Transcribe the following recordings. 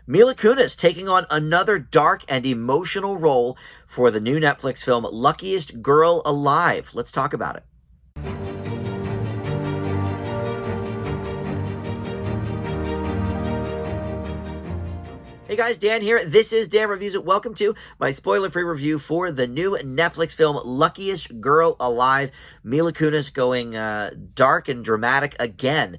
Mila Kunis taking on another dark and emotional role for the new Netflix film Luckiest Girl Alive. Let's talk about it. Hey guys, Dan here. This is Dan Reviews It. Welcome to my spoiler-free review for the new Netflix film Luckiest Girl Alive. Mila Kunis going dark and dramatic again.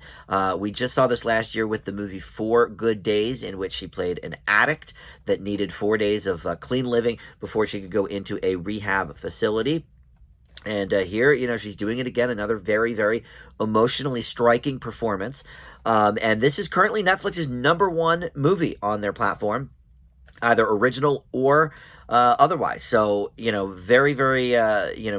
We just saw this last year with the movie 4 Good Days, in which she played an addict that needed 4 days of clean living before she could go into a rehab facility. And here, she's doing it again. Another very, very emotionally striking performance. And this is currently Netflix's #1 movie on their platform, either original or otherwise. So, very, very,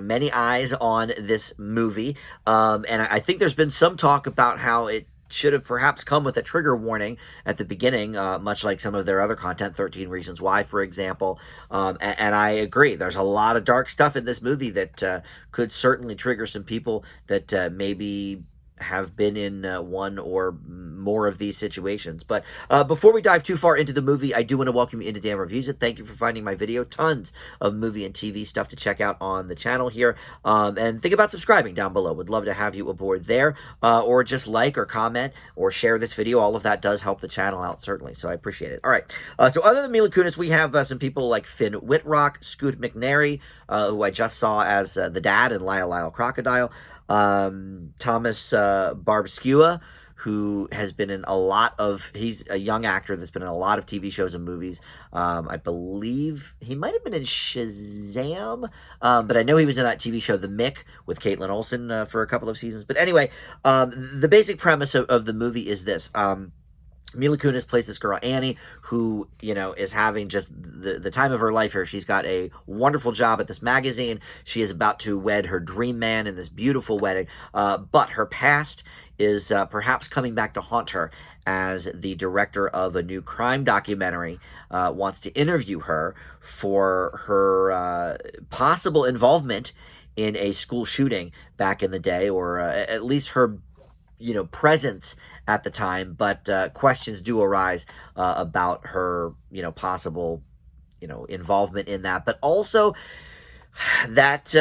many eyes on this movie. And I think there's been some talk about how it should have perhaps come with a trigger warning at the beginning, much like some of their other content, 13 Reasons Why, for example. And I agree. There's a lot of dark stuff in this movie that could certainly trigger some people that maybe have been in one or more of these situations. But before we dive too far into the movie, I do want to welcome you into Dan Reviews It. Thank you for finding my video. Tons of movie and TV stuff to check out on the channel here. And think about subscribing down below. Would love to have you aboard there. Or just like or comment or share this video. All of that does help the channel out, certainly. So I appreciate it. All right. So other than Mila Kunis, we have some people like Finn Wittrock, Scoot McNairy, who I just saw as the dad in Lyle Lyle Crocodile. Thomas Barbscua, who has been in a lot of, he's a young actor that's been in a lot of TV shows and movies. I believe he might have been in Shazam, but I know he was in that TV show The Mick with Caitlin Olsen for a couple of seasons. But anyway, the basic premise of the movie is this. Mila Kunis plays this girl, Annie, who, is having just the time of her life here. She's got a wonderful job at this magazine. She is about to wed her dream man in this beautiful wedding. But her past is perhaps coming back to haunt her, as the director of a new crime documentary wants to interview her for her possible involvement in a school shooting back in the day, or at least her presence at the time, but questions do arise about her, possible, involvement in that. But also that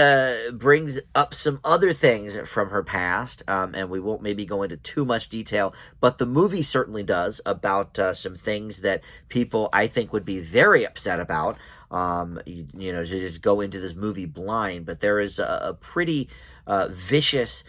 brings up some other things from her past, and we won't maybe go into too much detail, but the movie certainly does, about some things that people, I think, would be very upset about. To just go into this movie blind, but there is a pretty vicious,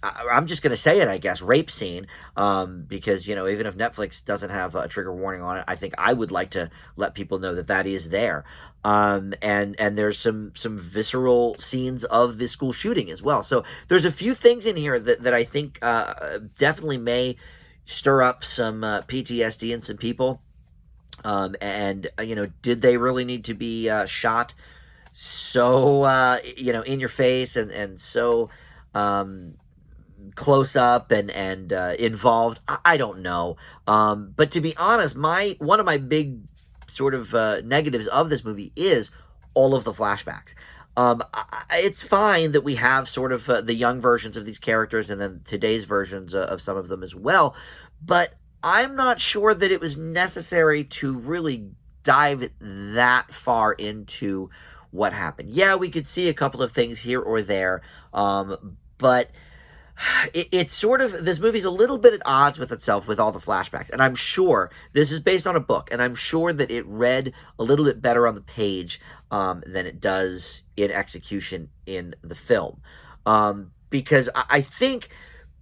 I'm just going to say it, I guess, rape scene, because, even if Netflix doesn't have a trigger warning on it, I think I would like to let people know that that is there. And there's some visceral scenes of the school shooting as well. So there's a few things in here that I think definitely may stir up some PTSD in some people. Did they really need to be shot so, in your face and so close up and involved? I don't know. But to be honest, one of my big sort of negatives of this movie is all of the flashbacks. It's fine that we have sort of the young versions of these characters and then today's versions of some of them as well, but I'm not sure that it was necessary to really dive that far into what happened. Yeah, we could see a couple of things here or there, but it's sort of, this movie's a little bit at odds with itself with all the flashbacks. And I'm sure this is based on a book, and I'm sure that it read a little bit better on the page than it does in execution in the film. Because I think,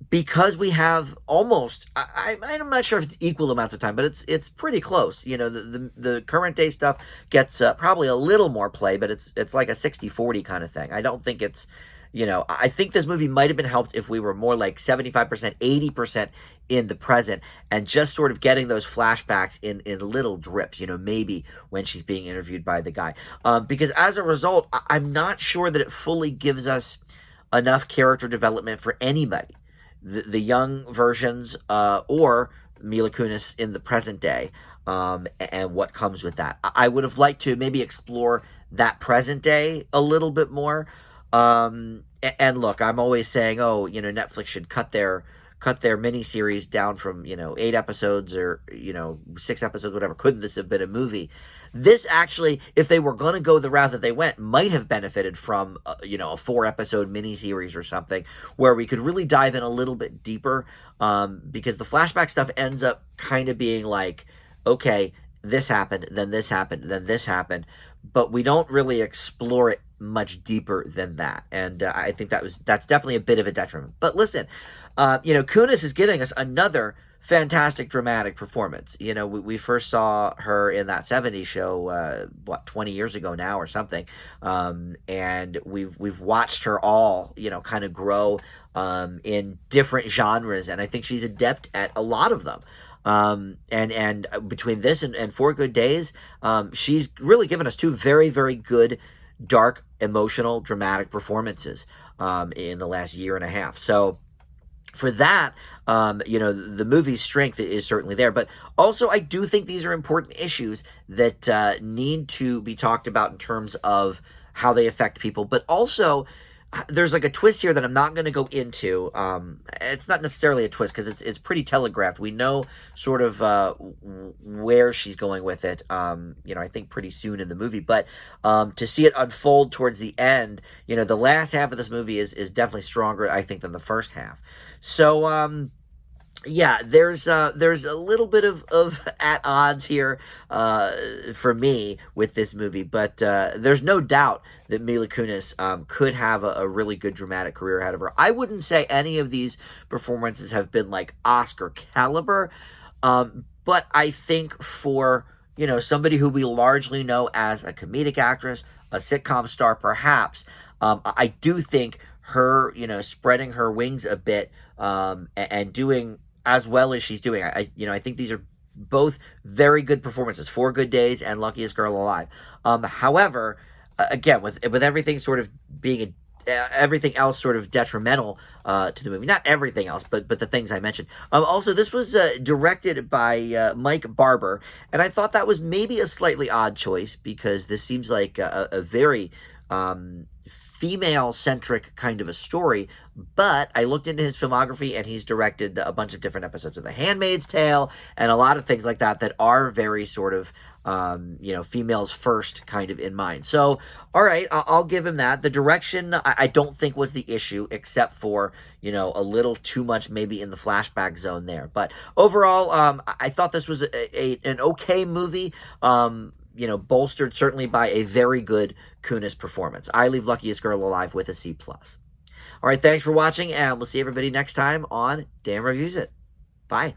because we have almost, I'm not sure if it's equal amounts of time, but it's pretty close. The current day stuff gets probably a little more play, but it's like a 60-40 kind of thing. I don't think it's, I think this movie might have been helped if we were more like 75%, 80% in the present, and just sort of getting those flashbacks in little drips, maybe when she's being interviewed by the guy. Because as a result, I'm not sure that it fully gives us enough character development for anybody. The young versions or Mila Kunis in the present day, and what comes with that. I would have liked to maybe explore that present day a little bit more. And look, I'm always saying, Netflix should cut their cut their miniseries down from, 8 episodes or, 6 episodes, whatever. Couldn't this have been a movie? This actually, if they were going to go the route that they went, might have benefited from, a 4-episode miniseries or something where we could really dive in a little bit deeper, because the flashback stuff ends up kind of being like, okay, this happened, then this happened, then this happened, but we don't really explore it much deeper than that. And I think that's definitely a bit of a detriment. But listen, Kunis is giving us another fantastic dramatic performance. We first saw her in that 70s show, 20 years ago now or something. And we've watched her all, kind of grow in different genres. And I think she's adept at a lot of them. And between this and 4 Good Days, she's really given us 2 very, very good, dark, emotional, dramatic performances in the last year and a half. So for that, the movie's strength is certainly there. But also, I do think these are important issues that need to be talked about in terms of how they affect people. But also, there's like a twist here that I'm not going to go into. It's not necessarily a twist because it's pretty telegraphed. We know sort of where she's going with it, I think pretty soon in the movie. But to see it unfold towards the end, the last half of this movie is definitely stronger, I think, than the first half. So, yeah, there's a little bit of at odds here for me with this movie, but there's no doubt that Mila Kunis could have a really good dramatic career ahead of her. I wouldn't say any of these performances have been like Oscar caliber, but I think for somebody who we largely know as a comedic actress, a sitcom star perhaps, I do think her spreading her wings a bit and doing as well as she's doing. I think these are both very good performances. 4 Good Days and Luckiest Girl Alive. However, again, with everything sort of being everything else sort of detrimental to the movie. Not everything else, but the things I mentioned. Also, this was directed by Mike Barber, and I thought that was maybe a slightly odd choice because this seems like a very female-centric kind of a story, but I looked into his filmography and he's directed a bunch of different episodes of The Handmaid's Tale and a lot of things like that that are very sort of, females first kind of in mind. So, all right, I'll give him that. The direction I don't think was the issue, except for, a little too much maybe in the flashback zone there. But overall, I thought this was an okay movie. Bolstered certainly by a very good Kunis performance. I leave Luckiest Girl Alive with a C+. All right, thanks for watching, and we'll see everybody next time on Dan Reviews It. Bye.